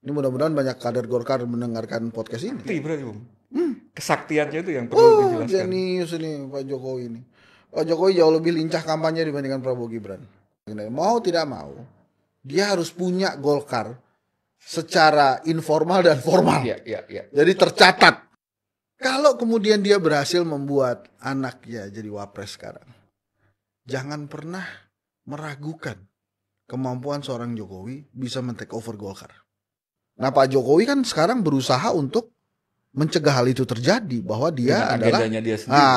Ini mudah-mudahan banyak kader Golkar mendengarkan podcast ini. Berarti Bung. Kesaktiannya itu yang perlu dijelaskan. Jenius ini Pak Jokowi ini. Pak Jokowi jauh lebih lincah kampanye dibandingkan Prabowo Gibran. Mau tidak mau, dia harus punya Golkar secara informal dan formal. Iya. Jadi tercatat. Kalau kemudian dia berhasil membuat anaknya jadi wapres sekarang, jangan pernah meragukan kemampuan seorang Jokowi bisa men-take over Golkar. Nah, Pak Jokowi kan sekarang berusaha untuk mencegah hal itu terjadi, bahwa dia adalah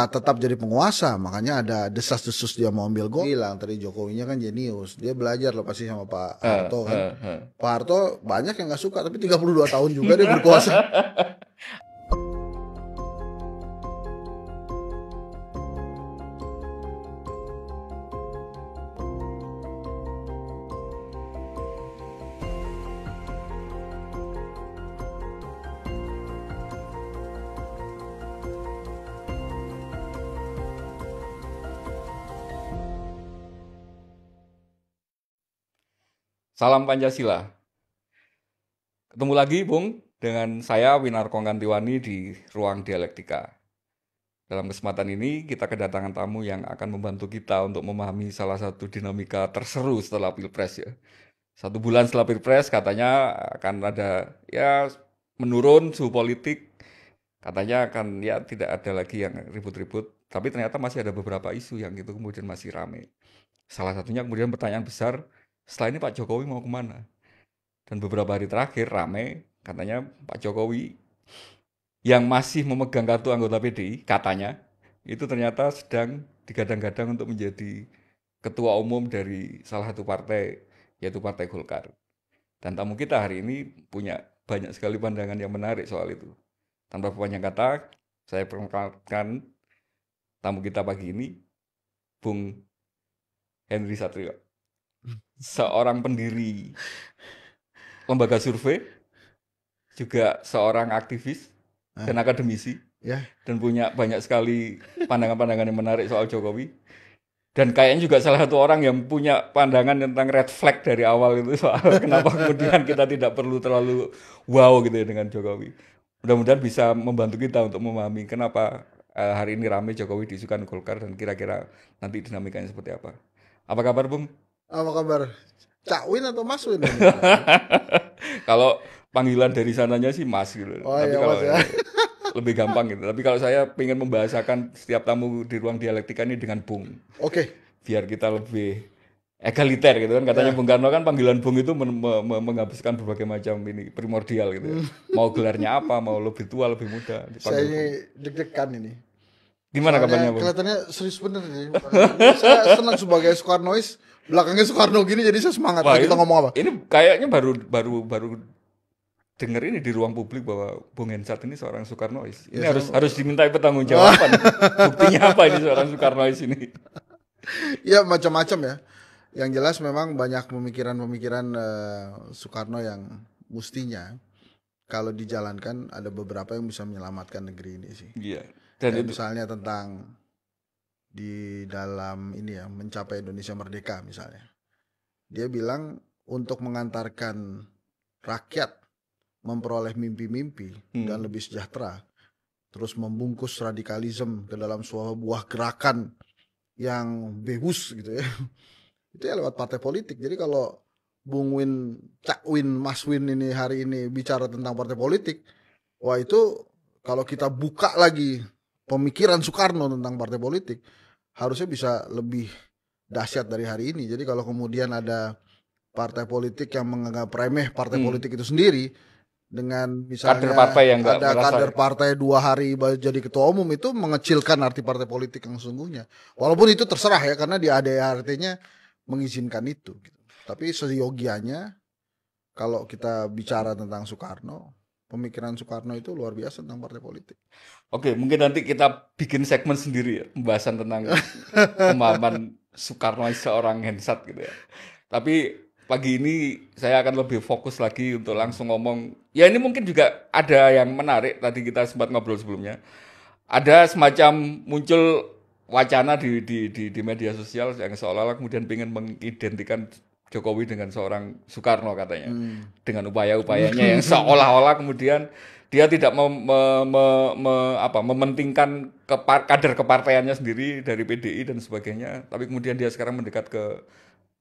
tetap jadi penguasa. Makanya ada desas-desus dia mau ambil Golkar. Bilang tadi Jokowinya kan jenius, dia belajar loh pasti sama Pak Harto kan. Pak Harto banyak yang gak suka, tapi 32 tahun juga dia berkuasa. Salam Pancasila. Ketemu lagi Bung dengan saya Winarko Kantiwani di Ruang Dialektika. Dalam kesempatan ini kita kedatangan tamu yang akan membantu kita untuk memahami salah satu dinamika terseru setelah Pilpres ya. 1 bulan setelah Pilpres katanya akan ada menurun suhu politik. Katanya akan tidak ada lagi yang ribut-ribut. Tapi ternyata masih ada beberapa isu yang itu kemudian masih ramai. Salah satunya kemudian pertanyaan besar, setelah ini Pak Jokowi mau kemana? Dan beberapa hari terakhir ramai katanya Pak Jokowi yang masih memegang kartu anggota PDI katanya itu ternyata sedang digadang-gadang untuk menjadi ketua umum dari salah satu partai, yaitu Partai Golkar. Dan tamu kita hari ini punya banyak sekali pandangan yang menarik soal itu. Tanpa panjang kata, saya perkenalkan tamu kita pagi ini, Bung Henry Satrio. Seorang pendiri lembaga survei, juga seorang aktivis dan akademisi, dan punya banyak sekali pandangan-pandangan yang menarik soal Jokowi. Dan kayaknya juga salah satu orang yang punya pandangan tentang red flag dari awal itu soal kenapa kemudian kita tidak perlu terlalu wow gitu ya dengan Jokowi. Mudah-mudahan bisa membantu kita untuk memahami kenapa hari ini ramai Jokowi diisukan Golkar dan kira-kira nanti dinamikanya seperti apa. Apa kabar Bung? Apa kabar? Cak Win atau Mas Win? Kalau panggilan dari sananya sih Mas gitu. Tapi kalau Mas ya. Lebih gampang gitu. Tapi kalau saya ingin membahasakan setiap tamu di Ruang Dialektika ini dengan Bung. Oke. Biar kita lebih egaliter gitu kan. Katanya Bung Karno kan panggilan Bung itu menghabiskan berbagai macam ini primordial gitu ya. Mau gelarnya apa, mau lebih tua, lebih muda. Saya ini deg-degan ini. Gimana kabarnya Bung? Kelihatannya serius bener nih. Saya senang sebagai Soekarnois. Belakangnya Soekarno gini jadi saya semangat. Wah, kita ngomong apa? Ini kayaknya baru dengar ini di ruang publik bahwa Bung Hensat ini seorang Soekarnois. Ini harus dimintai pertanggungjawaban. Buktinya apa ini seorang Soekarnois ini? Ya macam-macam ya. Yang jelas memang banyak pemikiran-pemikiran Soekarno yang mestinya kalau dijalankan ada beberapa yang bisa menyelamatkan negeri ini sih. Iya. Dan misalnya tentang di dalam ini ya, mencapai Indonesia merdeka misalnya. Dia bilang untuk mengantarkan rakyat memperoleh mimpi-mimpi dan lebih sejahtera, terus membungkus radikalisme ke dalam sebuah gerakan yang bebus gitu ya, itu ya lewat partai politik. Jadi kalau Bung Win, Cak Win, Mas Win ini hari ini bicara tentang partai politik, wah itu kalau kita buka lagi pemikiran Soekarno tentang partai politik, harusnya bisa lebih dahsyat dari hari ini. Jadi kalau kemudian ada partai politik yang menganggap remeh partai politik itu sendiri, dengan misalnya kader partai yang ada kader partai 2 hari jadi ketua umum, itu mengecilkan arti partai politik yang sesungguhnya. Walaupun itu terserah ya, karena di ADART-nya mengizinkan itu gitu. Tapi seyogianya kalau kita bicara tentang Soekarno, pemikiran Soekarno itu luar biasa tentang partai politik. Oke, mungkin nanti kita bikin segmen sendiri ya, pembahasan tentang pemahaman Soekarno seorang Hensat gitu ya. Tapi pagi ini saya akan lebih fokus lagi untuk langsung ngomong. Ya ini mungkin juga ada yang menarik, tadi kita sempat ngobrol sebelumnya. Ada semacam muncul wacana di media sosial yang seolah-olah kemudian pengen mengidentikan Jokowi dengan seorang Soekarno katanya. Hmm. Dengan upaya-upayanya yang seolah-olah kemudian dia tidak mementingkan kader kepartaiannya sendiri dari PDI dan sebagainya, tapi kemudian dia sekarang mendekat ke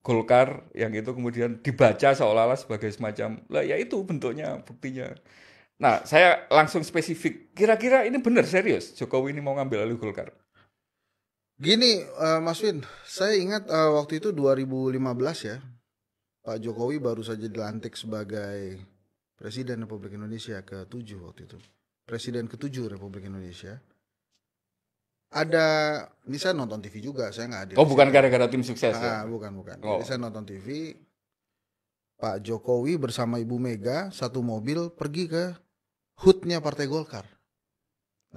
Golkar yang itu kemudian dibaca seolah-olah sebagai semacam, lah ya itu bentuknya, buktinya. Nah, saya langsung spesifik, kira-kira ini benar serius Jokowi ini mau ngambil alih Golkar? Gini, Mas Win, saya ingat waktu itu 2015 ya, Pak Jokowi baru saja dilantik sebagai Presiden Republik Indonesia ke-7 waktu itu. Presiden ke-7 Republik Indonesia. Ini saya nonton TV juga, saya nggak hadir. Oh, bukan gara-gara tim sukses ya? Bukan. Oh. Jadi saya nonton TV, Pak Jokowi bersama Ibu Mega satu mobil pergi ke HUT-nya Partai Golkar.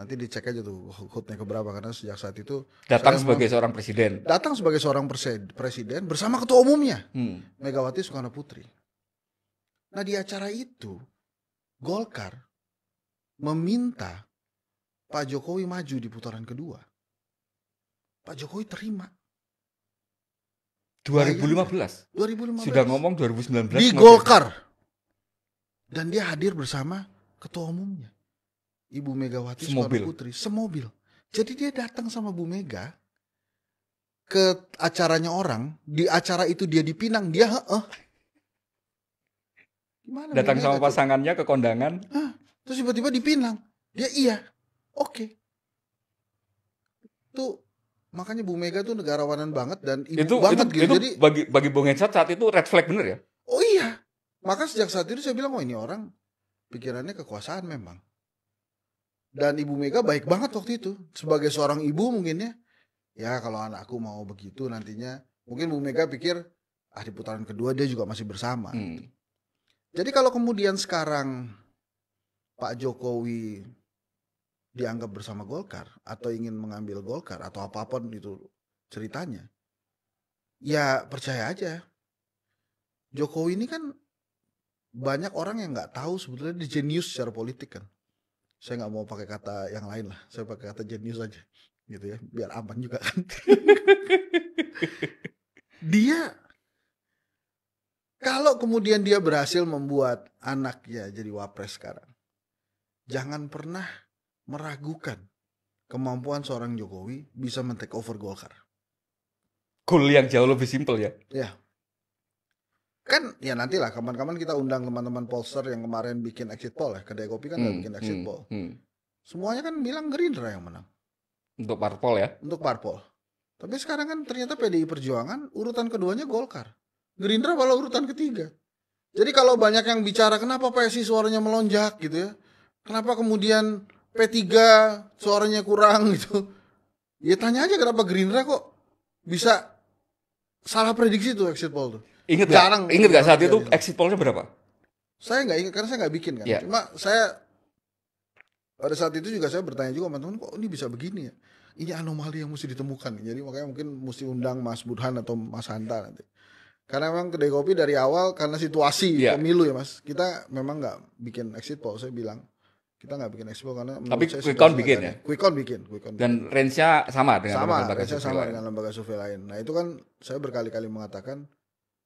Nanti dicek aja tuh HUT-nya keberapa, karena sejak saat itu datang sebagai seorang presiden. Datang sebagai seorang presiden bersama ketua umumnya, Megawati Soekarno Putri. Nah, di acara itu Golkar meminta Pak Jokowi maju di putaran kedua. Pak Jokowi terima. 2015. Sudah ngomong 2019 di Golkar. Dan dia hadir bersama ketua umumnya, Ibu Megawati Soekarno Putri, semobil. Jadi dia datang sama Bu Mega ke acaranya orang, di acara itu dia dipinang, dia Gimana datang sama pasangannya ke kondangan, terus tiba-tiba dipinang, dia iya, oke. Tuh makanya Bu Mega tuh negarawanan banget dan ibu banget gitu. Itu jadi bagi Bung Hensat saat itu red flag bener ya? Oh iya, maka sejak saat itu saya bilang, oh ini orang pikirannya kekuasaan memang. Dan Ibu Mega baik banget waktu itu. Sebagai seorang ibu mungkin ya kalau anakku mau begitu nantinya. Mungkin Bu Mega pikir, di putaran kedua dia juga masih bersama. Jadi kalau kemudian sekarang Pak Jokowi dianggap bersama Golkar, atau ingin mengambil Golkar, atau apapun itu ceritanya, ya percaya aja. Jokowi ini kan banyak orang yang nggak tahu sebetulnya dia jenius secara politik kan. Saya nggak mau pakai kata yang lain lah, saya pakai kata jenius aja, gitu ya, biar aman juga kan. Dia kalau kemudian dia berhasil membuat anaknya jadi wapres sekarang, jangan pernah meragukan kemampuan seorang Jokowi bisa men-take over Golkar. Goal yang jauh lebih simpel ya. Ya. Kan ya nantilah kapan-kapan kita undang teman-teman pollster yang kemarin bikin exit poll ya. Kedai kopi kan udah bikin exit poll. Semuanya kan bilang Gerindra yang menang. Untuk parpol ya? Untuk parpol. Tapi sekarang kan ternyata PDI Perjuangan urutan keduanya Golkar. Gerindra malah urutan ketiga. Jadi kalau banyak yang bicara kenapa PSI suaranya melonjak gitu ya. Kenapa kemudian P3 suaranya kurang gitu. Ya tanya aja kenapa Gerindra kok bisa salah prediksi tuh exit poll tuh. Ingat gak saat itu exit pollnya berapa? Saya nggak ingat karena saya nggak bikin kan. Yeah. Cuma saya pada saat itu juga saya bertanya juga teman-teman, kok ini bisa begini ya? Ini anomali yang mesti ditemukan. Jadi makanya mungkin mesti undang Mas Burhan atau Mas Hanta nanti. Karena memang kedai kopi dari awal karena situasi pemilu ya Mas, kita memang nggak bikin exit poll. Saya bilang kita nggak bikin exit poll karena tapi quick count bikin ya. Quick count bikin. Dan range-nya sama dengan lembaga survei lain. Nah itu kan saya berkali-kali mengatakan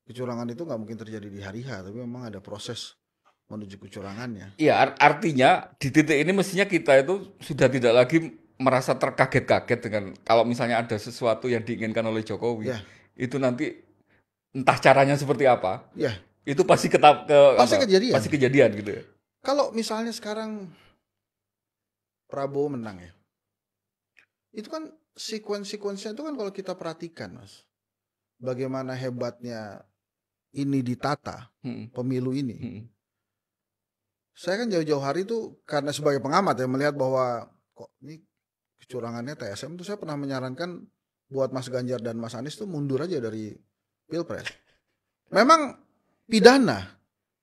kecurangan itu nggak mungkin terjadi di hari H, tapi memang ada proses menuju kecurangannya. Iya, artinya di titik ini mestinya kita itu sudah tidak lagi merasa terkaget-kaget dengan kalau misalnya ada sesuatu yang diinginkan oleh Jokowi, itu nanti entah caranya seperti apa, itu pasti kejadian gitu ya. Kalau misalnya sekarang Prabowo menang ya, itu kan sequence-sequence-nya itu kan kalau kita perhatikan Mas, bagaimana hebatnya ini ditata pemilu ini. Saya kan jauh-jauh hari itu karena sebagai pengamat ya melihat bahwa kok ini kecurangannya TSM itu saya pernah menyarankan buat Mas Ganjar dan Mas Anies tuh mundur aja dari Pilpres. Memang pidana,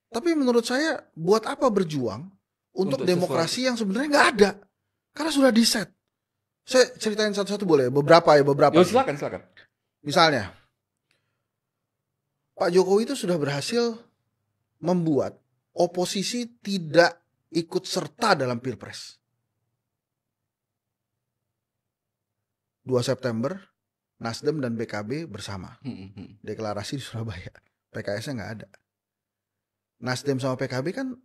tapi menurut saya buat apa berjuang untuk demokrasi yang sebenarnya nggak ada, karena sudah di-set. Saya ceritain satu-satu boleh? Beberapa. Silakan. Misalnya Pak Jokowi itu sudah berhasil membuat oposisi tidak ikut serta dalam Pilpres. 2 September, Nasdem dan PKB bersama. Deklarasi di Surabaya. PKS-nya nggak ada. Nasdem sama PKB kan